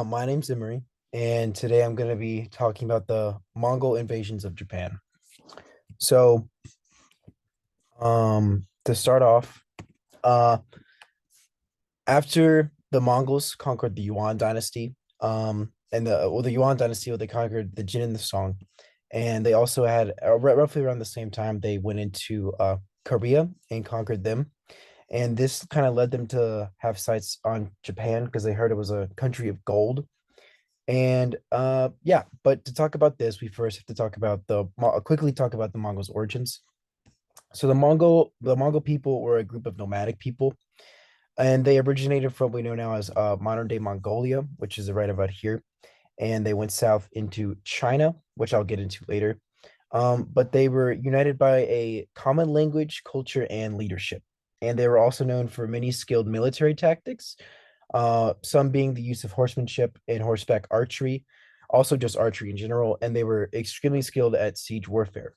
My name's Emery, and today I'm going to be talking about the Mongol invasions of Japan. So, to start off, uh, after the Mongols conquered the Yuan dynasty, the Yuan dynasty, they conquered the Jin and the Song, and they also had roughly around the same time they went into Korea and conquered them. And this kind of led them to have sights on Japan because they heard it was a country of gold. And yeah, but to talk about this, we first have to talk about quickly talk about the Mongols' origins. So the Mongol people were a group of nomadic people, and they originated from what we know now as modern day Mongolia, which is right about here. And they went south into China, which I'll get into later. But they were united by a common language, culture, and leadership. And they were also known for many skilled military tactics, some being the use of horsemanship and horseback archery, also just archery in general, and they were extremely skilled at siege warfare.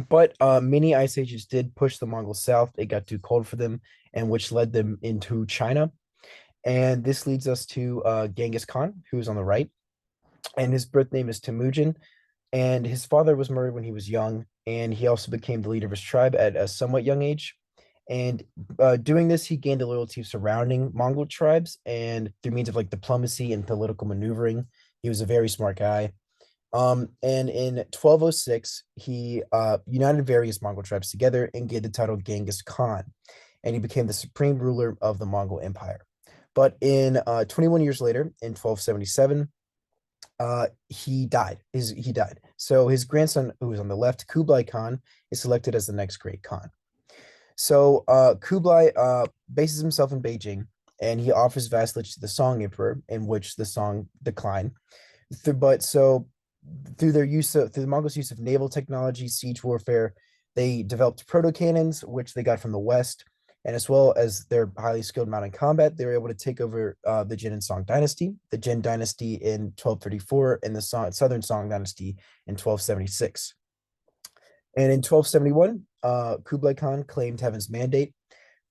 But many ice ages did push the Mongols south. It got too cold for them, and which led them into China. And this leads us to Genghis Khan, who's on the right, and his birth name is Temujin. And his father was murdered when he was young, and he also became the leader of his tribe at a somewhat young age. And doing this, he gained the loyalty of surrounding Mongol tribes, and through means of like diplomacy and political maneuvering, he was a very smart guy. And in 1206, he united various Mongol tribes together and gained the title Genghis Khan, and he became the supreme ruler of the Mongol Empire. But in 21 years later, in 1277, he died. So his grandson, who was on the left, Kublai Khan, is selected as the next great Khan. So Kublai bases himself in Beijing, and he offers vassalage to the Song Emperor, in which the Song decline. But so through the Mongols' use of naval technology, siege warfare, they developed proto cannons, which they got from the West, and as well as their highly skilled mounted combat, they were able to take over the Jin and Song dynasty, the Jin dynasty in 1234, and the Southern Song dynasty in 1276. And in 1271, Kublai Khan claimed heaven's mandate,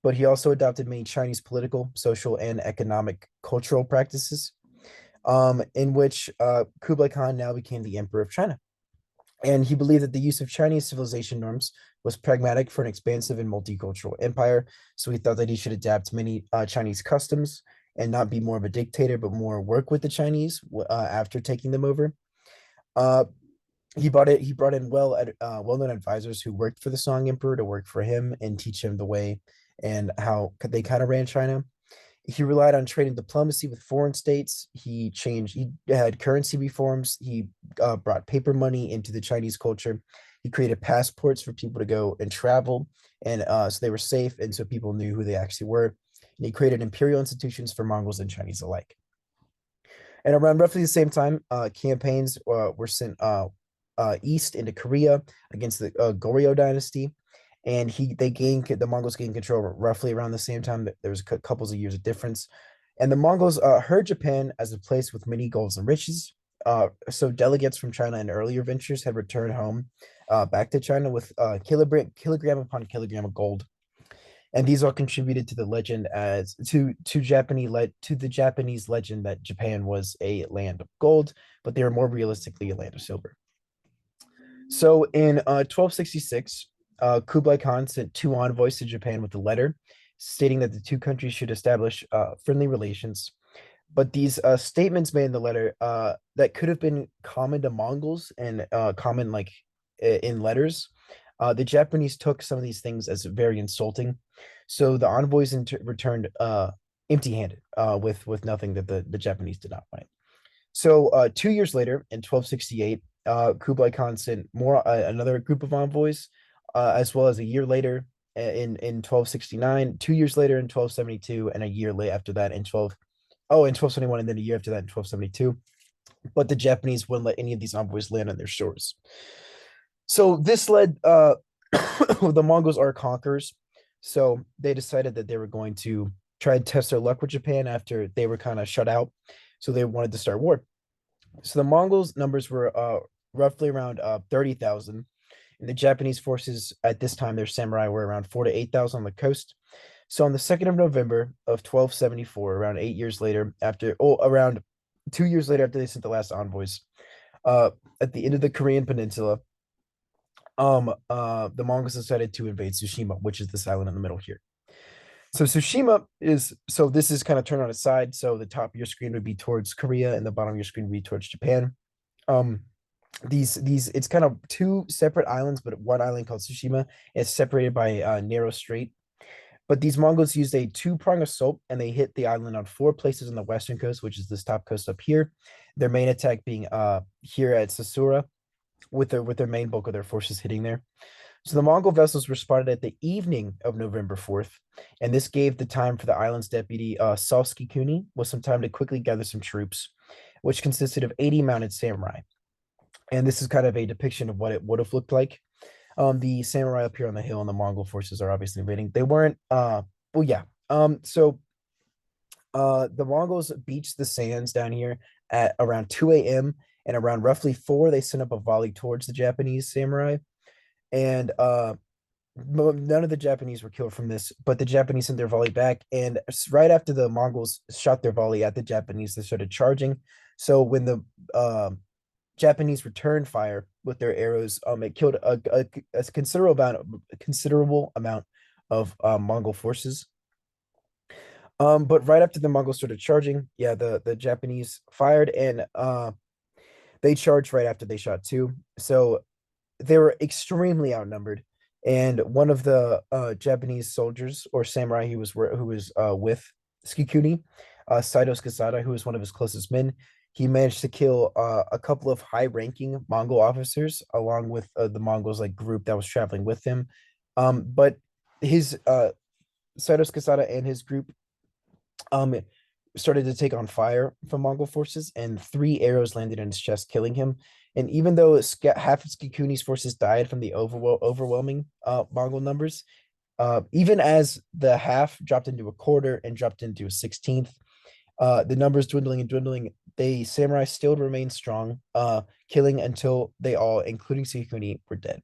but he also adopted many Chinese political, social, and economic cultural practices, in which Kublai Khan now became the emperor of China. And he believed that the use of Chinese civilization norms was pragmatic for an expansive and multicultural empire. So he thought that he should adapt many Chinese customs and not be more of a dictator, but more work with the Chinese after taking them over. Uh, he brought in well-known advisors who worked for the Song Emperor to work for him and teach him the way and how they kind of ran China. He relied on trade and diplomacy with foreign states. He had currency reforms. He brought paper money into the Chinese culture. He created passports for people to go and travel, and so they were safe, and so people knew who they actually were. And he created imperial institutions for Mongols and Chinese alike. And around roughly the same time, campaigns were sent east into Korea against the Goryeo dynasty, and the Mongols gained control roughly around the same time. That there was couples of years of difference, and the Mongols heard Japan as a place with many golds and riches. So delegates from China in earlier ventures had returned home back to China with kilogram upon kilogram of gold, and these all contributed to the legend as to the Japanese legend that Japan was a land of gold, but they were more realistically a land of silver. So in 1266, Kublai Khan sent two envoys to Japan with a letter stating that the two countries should establish friendly relations. But these statements made in the letter that could have been common to Mongols and common like in letters, the Japanese took some of these things as very insulting. So the envoys returned empty-handed with nothing that the Japanese did not want. So 2 years later, in 1268, Kublai Khan sent another group of envoys, as well as a year later in 1269, 2 years later in 1272, and a year late after that in 1271, and then a year after that in 1272. But the Japanese wouldn't let any of these envoys land on their shores. So this led the Mongols are conquerors, so they decided that they were going to try and test their luck with Japan after they were kind of shut out. So they wanted to start war. So the Mongols' numbers were roughly around 30,000. And the Japanese forces at this time, their samurai were around 4 to 8,000 on the coast. So on the 2nd of November of 1274, around 8 years later, around 2 years later after they sent the last envoys, uh, at the end of the Korean Peninsula, the Mongols decided to invade Tsushima, which is this island in the middle here. So this is kind of turned on its side. So the top of your screen would be towards Korea, and the bottom of your screen would be towards Japan. Um, these it's kind of two separate islands, but one island called Tsushima is separated by a narrow strait. But these Mongols used a two-prong assault, and they hit the island on four places on the western coast, which is this top coast up here. Their main attack being here at Sasura, with their main bulk of their forces hitting there. So the Mongol vessels were spotted at the evening of November 4th, and this gave the time for the island's deputy Salsky Kuni with some time to quickly gather some troops, which consisted of 80 mounted samurai. And this is kind of a depiction of what it would have looked like. The samurai up here on the hill and the Mongol forces are obviously invading. They weren't well, yeah. The Mongols beached the sands down here at around 2 a.m. and around roughly 4 they sent up a volley towards the Japanese samurai. And none of the Japanese were killed from this, but the Japanese sent their volley back. And right after the Mongols shot their volley at the Japanese, they started charging. So when the Japanese returned fire with their arrows, it killed a considerable amount of Mongol forces. But right after the Mongols started charging, yeah, the Japanese fired, and they charged right after they shot too. So they were extremely outnumbered. And one of the Japanese soldiers or samurai who was with Skikuni, Saito Skasada, who was one of his closest men, he managed to kill a couple of high-ranking Mongol officers along with the Mongols like group that was traveling with him. But his Saito Skasada and his group um started to take on fire from Mongol forces, and three arrows landed in his chest, killing him. And even though half of Skikuni's forces died from the overwhelming Mongol numbers, even as the half dropped into a quarter and dropped into a 16th, the numbers dwindling and dwindling, the samurai still remained strong, killing until they all, including Skikuni, were dead.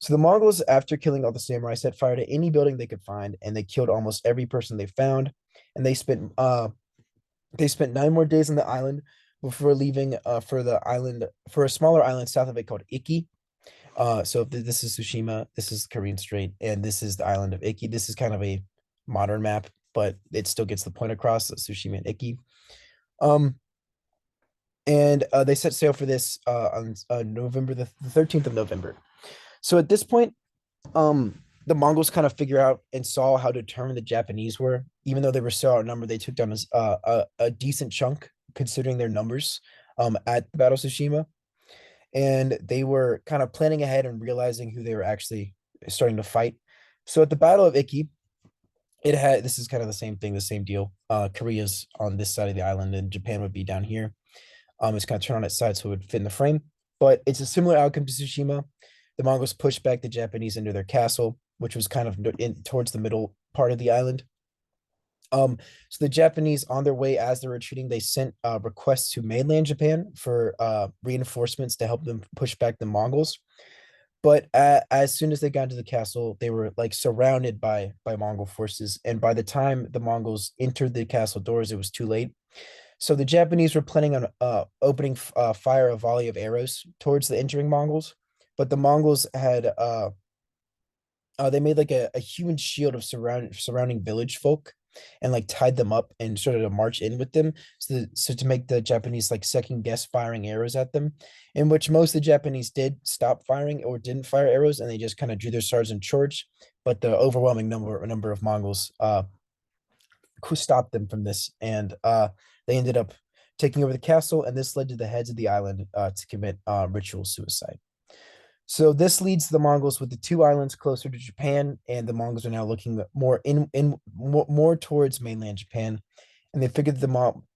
So the Mongols, after killing all the samurai, set fire to any building they could find, and they killed almost every person they found. And they spent 9 more days on the island before leaving for a smaller island south of it called Iki. So this is Tsushima, this is Korean Strait, and this is the island of Iki. This is kind of a modern map, but it still gets the point across, Tsushima and Iki. Um, and they set sail for this on November the 13th of November. So at this point, the Mongols kind of figure out and saw how determined the Japanese were. Even though they were so outnumbered, they took down a decent chunk considering their numbers at the Battle of Tsushima. And they were kind of planning ahead and realizing who they were actually starting to fight. So at the Battle of Iki, this is kind of the same thing, the same deal. Korea's on this side of the island, and Japan would be down here. It's kind of turned on its side so it would fit in the frame. But it's a similar outcome to Tsushima. The Mongols pushed back the Japanese into their castle, which was kind of towards the middle part of the island. So the Japanese, on their way as they're retreating, they sent requests to mainland Japan for reinforcements to help them push back the Mongols. But as soon as they got into the castle, they were like surrounded by Mongol forces, and by the time the Mongols entered the castle doors, it was too late. So the Japanese were planning on opening fire a volley of arrows towards the entering Mongols, but the Mongols had they made like a human shield of surrounding village folk and like tied them up and started to march in with them. So to make the Japanese like second guess firing arrows at them, in which most of the Japanese did stop firing or didn't fire arrows, and they just kind of drew their swords and charged. But the overwhelming number of Mongols stopped them from this, and they ended up taking over the castle, and this led to the heads of the island to commit ritual suicide. So this leads the Mongols with the two islands closer to Japan, and the Mongols are now looking more towards mainland Japan. And they figured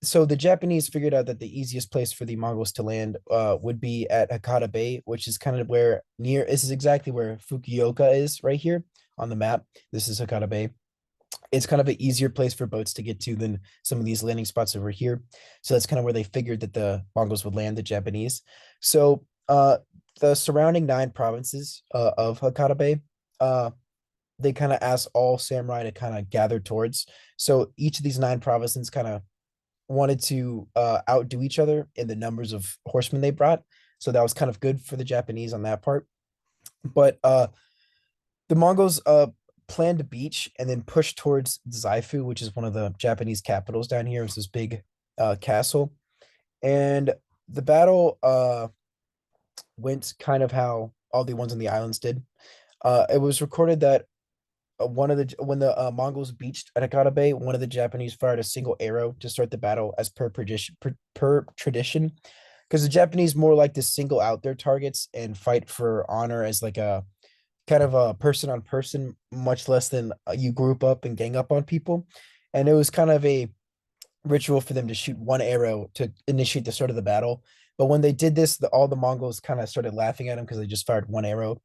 so the Japanese figured out that the easiest place for the Mongols to land would be at Hakata Bay, which is kind of this is exactly where Fukuoka is right here on the map. This is Hakata Bay. It's kind of an easier place for boats to get to than some of these landing spots over here. So that's kind of where they figured that the Mongols would land the Japanese. So the surrounding 9 provinces of Hakata Bay they kind of asked all samurai to kind of gather towards. So each of these nine provinces kind of wanted to outdo each other in the numbers of horsemen they brought. So that was kind of good for the Japanese on that part. But the Mongols planned to beach and then push towards Zaifu, which is one of the Japanese capitals down here. It was this big castle. And the battle went kind of how all the ones on the islands did. It was recorded that one of the when the Mongols beached at Hakata Bay, one of the Japanese fired a single arrow to start the battle as per tradition, because the Japanese more like to single out their targets and fight for honor as like a kind of a person on person, much less than you group up and gang up on people. And it was kind of a ritual for them to shoot one arrow to initiate the start of the battle. But when they did this, all the Mongols kind of started laughing at them because they just fired one arrow.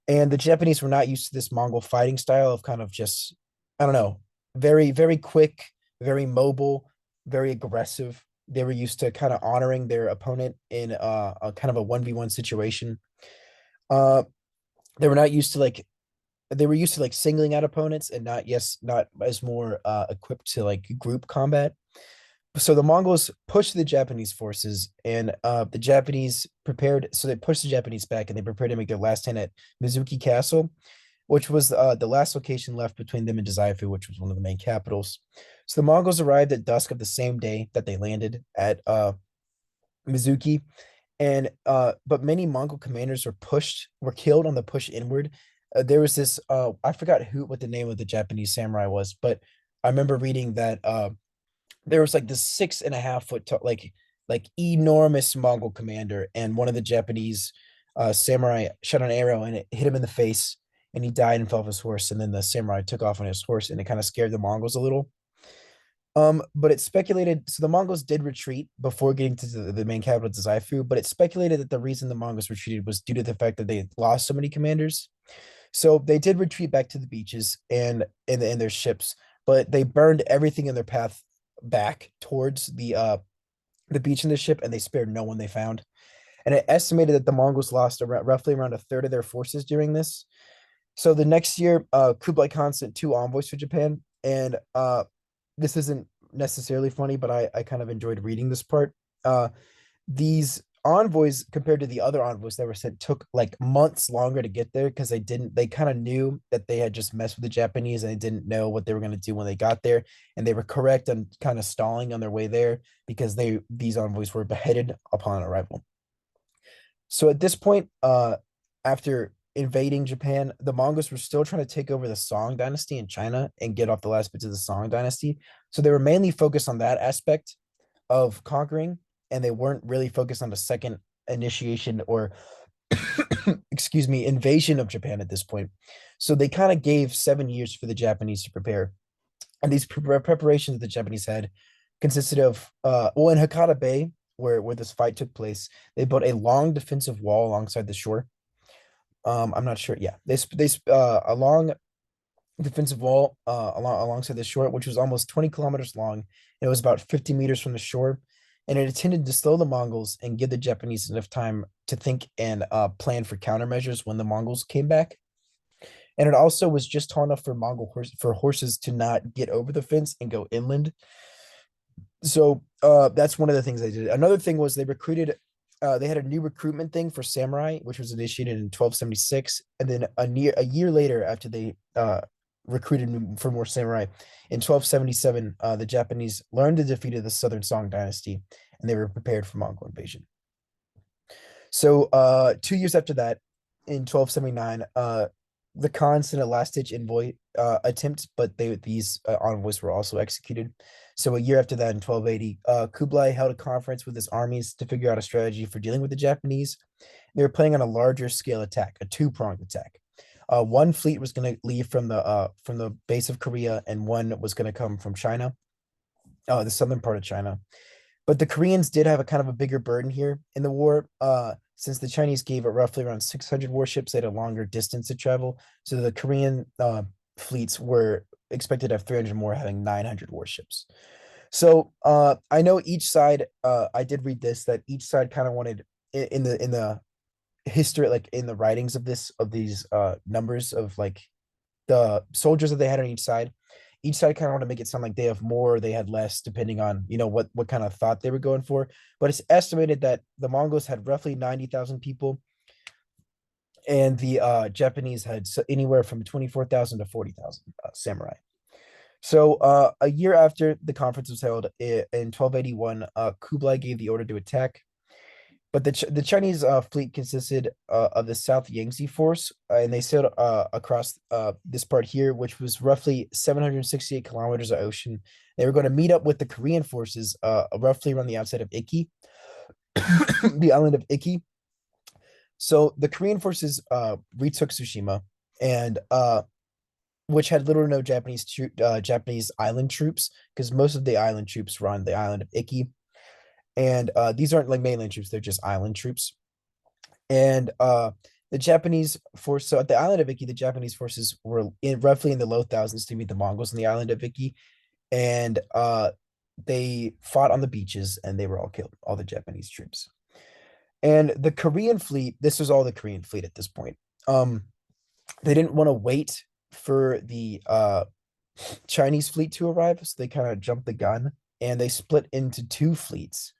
And the Japanese were not used to this Mongol fighting style of kind of just, I don't know, very, very quick, very mobile, very aggressive. They were used to kind of honoring their opponent in a kind of a 1v1 situation. Uh, they were not used to like they were used to like singling out opponents and not as more equipped to like group combat. So the Mongols pushed the Japanese forces, and the Japanese prepared. So they pushed the Japanese back, and they prepared to make their last stand at Mizuki Castle, which was the last location left between them and Dazaifu, which was one of the main capitals. So the Mongols arrived at dusk of the same day that they landed at Mizuki, and but many Mongol commanders were killed on the push inward. There was this I forgot who what the name of the Japanese samurai was, but I remember reading that there was like this 6.5 foot like enormous Mongol commander, and one of the Japanese samurai shot an arrow and it hit him in the face, and he died and fell off his horse. And then the samurai took off on his horse, and it kind of scared the Mongols a little. But it's speculated, so the Mongols did retreat before getting to the main capital, Zaifu, but it's speculated that the reason the Mongols retreated was due to the fact that they lost so many commanders. So they did retreat back to the beaches and in their ships, but they burned everything in their path back towards the beach in the ship, and they spared no one they found. And it estimated that the Mongols lost roughly around a third of their forces during this. So the next year, Kublai Khan sent two envoys to Japan, and this isn't necessarily funny, but I kind of enjoyed reading this part. Uh, these envoys, compared to the other envoys that were sent, took like months longer to get there because they kind of knew that they had just messed with the Japanese and they didn't know what they were going to do when they got there. And they were correct on kind of stalling on their way there because these envoys were beheaded upon arrival. So at this point, after invading Japan, the Mongols were still trying to take over the Song dynasty in China and get off the last bits of the Song dynasty. So they were mainly focused on that aspect of conquering, and they weren't really focused on the second initiation or excuse me, invasion of Japan at this point. So they kind of gave 7 years for the Japanese to prepare. And these preparations the Japanese had consisted of well, in Hakata Bay, where this fight took place, they built a long defensive wall alongside the shore. I'm not sure. Yeah, they a long defensive wall alongside the shore, which was almost 20 kilometers long, and it was about 50 meters from the shore. And it intended to slow the Mongols and give the Japanese enough time to think and plan for countermeasures when the Mongols came back. And it also was just tall enough for horses to not get over the fence and go inland. So that's one of the things they did. Another thing was they had a new recruitment thing for samurai, which was initiated in 1276, and then a year later, after they recruited for more samurai, in 1277, the Japanese learned the defeat of the Southern Song dynasty, and they were prepared for Mongol invasion. So 2 years after that, in 1279, the Khan sent a last-ditch envoy attempt, but these envoys were also executed. So a year after that, in 1280, Kublai held a conference with his armies to figure out a strategy for dealing with the Japanese. They were planning on a larger scale attack, a two-pronged attack. One fleet was going to leave from the base of Korea, and one was going to come from China, the southern part of China. But the Koreans did have a kind of a bigger burden here in the war, since the Chinese gave it roughly around 600 warships. They had a longer distance to travel. So the Korean fleets were expected to have 300 more, having 900 warships. So I know each side, I did read this, that each side kind of wanted in the history, like in the writings of these numbers of like the soldiers that they had on each side. Each side kind of want to make it sound like they have more, they had less, depending on what kind of thought they were going for. But it's estimated that the Mongols had roughly 90,000 people, and the Japanese had anywhere from 24,000 to 40,000 samurai. So a year after the conference was held in 1281, Kublai gave the order to attack. But the Chinese fleet consisted of the South Yangtze force, and they sailed across this part here, which was roughly 768 kilometers of ocean. They were going to meet up with the Korean forces roughly around the outside of Iki, the island of Iki. So the Korean forces retook Tsushima, and which had little or no Japanese island troops, because most of the island troops were on the island of Iki, and these aren't like mainland troops; they're just island troops. And the Japanese force. So at the island of Iki, the Japanese forces were roughly in the low thousands to meet the Mongols on the island of Iki, and they fought on the beaches, and they were all killed, all the Japanese troops. And the Korean fleet, this was all the Korean fleet at this point. Um, they didn't want to wait for the Chinese fleet to arrive, so they kind of jumped the gun and they split into two fleets.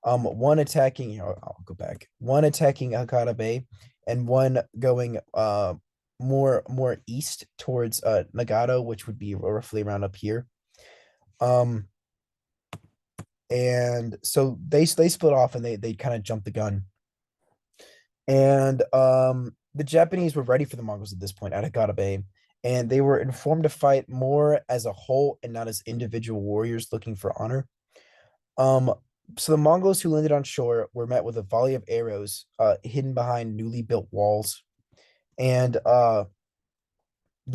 One attacking, I'll go back. One attacking Hakata Bay, and one going more east towards Nagato, which would be roughly around up here. Um, and so they split off and they kind of jumped the gun. And the Japanese were ready for the Mongols at this point at Hakata Bay, and they were informed to fight more as a whole and not as individual warriors looking for honor. Um, so the Mongols who landed on shore were met with a volley of arrows hidden behind newly built walls, and the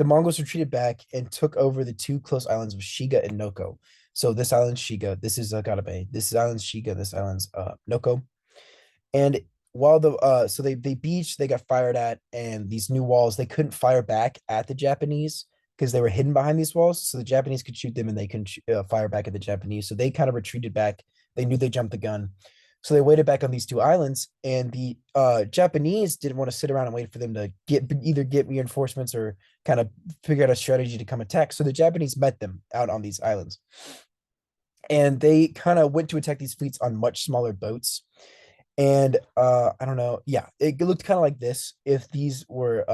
Mongols retreated back and took over the two close islands of Shiga and Noko. So this island's Shiga, this is Hakata Bay. This island's Shiga, this island's Noko. And while they beached, they got fired at, and these new walls, they couldn't fire back at the Japanese because they were hidden behind these walls. So the Japanese could shoot them, and they couldn't fire back at the Japanese. So they kind of retreated back. They knew they jumped the gun, so they waited back on these two islands. And the Japanese didn't want to sit around and wait for them to get reinforcements or kind of figure out a strategy to come attack. So the Japanese met them out on these islands, and they kind of went to attack these fleets on much smaller boats. And I don't know, yeah, it looked kind of like this. If these are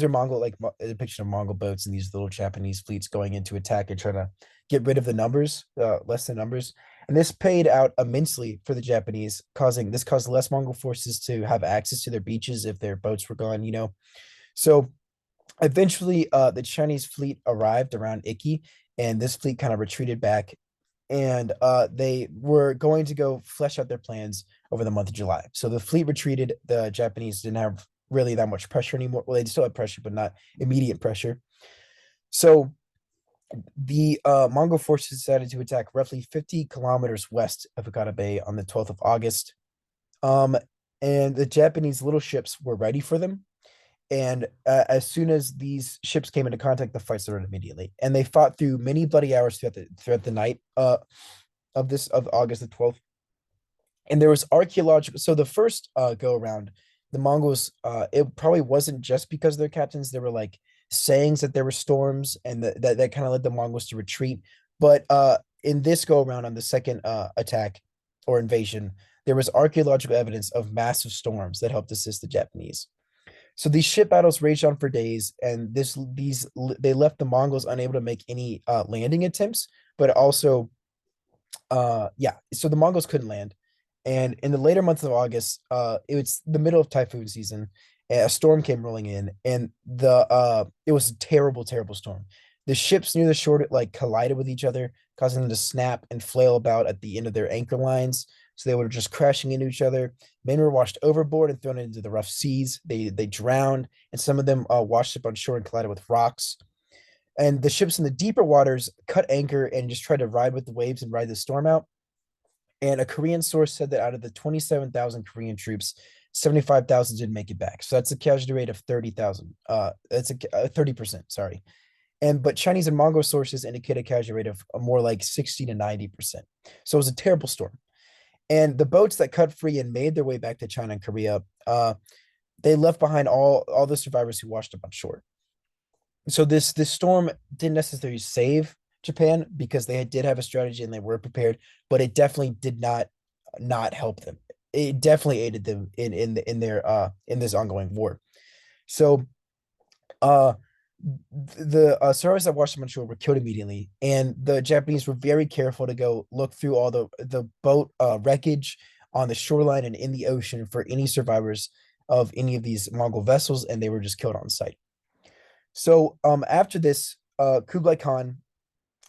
Mongol, like a depiction of Mongol boats, and these little Japanese fleets going into attack and trying to get rid of the numbers, less than numbers. And this paid out immensely for the Japanese, caused less Mongol forces to have access to their beaches if their boats were gone. So eventually the Chinese fleet arrived around Iki, and this fleet kind of retreated back, and they were going to go flesh out their plans over the month of July. So the fleet retreated. The Japanese didn't have really that much pressure anymore. Well, they still had pressure, but not immediate pressure. So the Mongol forces decided to attack roughly 50 kilometers west of Hakata Bay on the 12th of August. Um, and the Japanese little ships were ready for them. And as soon as these ships came into contact, the fight started immediately. And they fought through many bloody hours throughout the night of August the 12th. And there was archaeological. So the first go around, the Mongols, it probably wasn't just because of their captains. There were like sayings that there were storms, and that kind of led the Mongols to retreat. But in this go around on the second attack or invasion, there was archaeological evidence of massive storms that helped assist the Japanese. So these ship battles raged on for days, and they left the Mongols unable to make any landing attempts, but also yeah, so the Mongols couldn't land. And in the later months of August, it was the middle of typhoon season, and a storm came rolling in, and it was a terrible, terrible storm. The ships near the shore like collided with each other, causing them to snap and flail about at the end of their anchor lines. So they were just crashing into each other. Men were washed overboard and thrown into the rough seas. They drowned, and some of them washed up on shore and collided with rocks. And the ships in the deeper waters cut anchor and just tried to ride with the waves and ride the storm out. And a Korean source said that out of the 27,000 Korean troops, 75,000 didn't make it back. So that's a casualty rate of 30,000. That's a 30%, sorry. But Chinese and Mongol sources indicate a casualty rate of more like 60 to 90%. So it was a terrible storm. And the boats that cut free and made their way back to China and Korea, they left behind all the survivors who washed up on shore. So this storm didn't necessarily save Japan because they did have a strategy and they were prepared, but it definitely did not help them. It definitely aided them in their in this ongoing war. So uh the survivors that washed up on shore were killed immediately, and the Japanese were very careful to go look through all the boat wreckage on the shoreline and in the ocean for any survivors of any of these Mongol vessels, and they were just killed on sight. So after this, Kublai Khan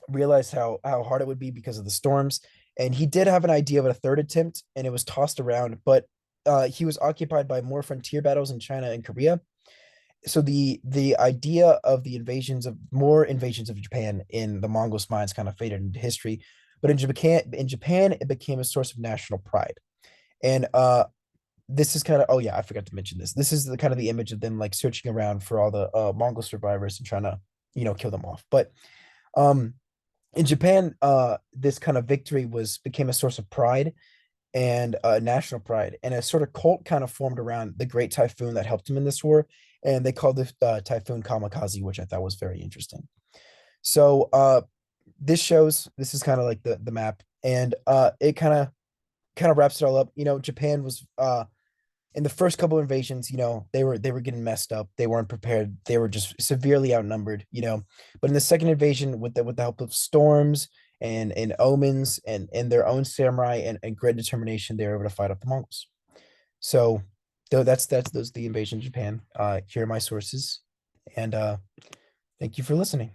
realized how hard it would be because of the storms, and he did have an idea of a third attempt, and it was tossed around, but he was occupied by more frontier battles in China and Korea. So the idea of the invasions of more invasions of Japan in the Mongols' minds kind of faded into history. But in Japan, it became a source of national pride. And this is kind of, oh yeah, I forgot to mention this. This is the kind of the image of them like searching around for all the Mongol survivors and trying to, kill them off. But um in Japan, this kind of victory was became a source of pride and national pride, and a sort of cult kind of formed around the Great Typhoon that helped him in this war, and they called the typhoon Kamikaze, which I thought was very interesting. So this is kind of like the map, and it kind of wraps it all up. Japan was in the first couple of invasions, they were getting messed up. They weren't prepared. They were just severely outnumbered. But in the second invasion, with the help of storms and omens and their own samurai and great determination, they were able to fight off the Mongols. So though that's those the invasion of Japan. Here are my sources. And thank you for listening.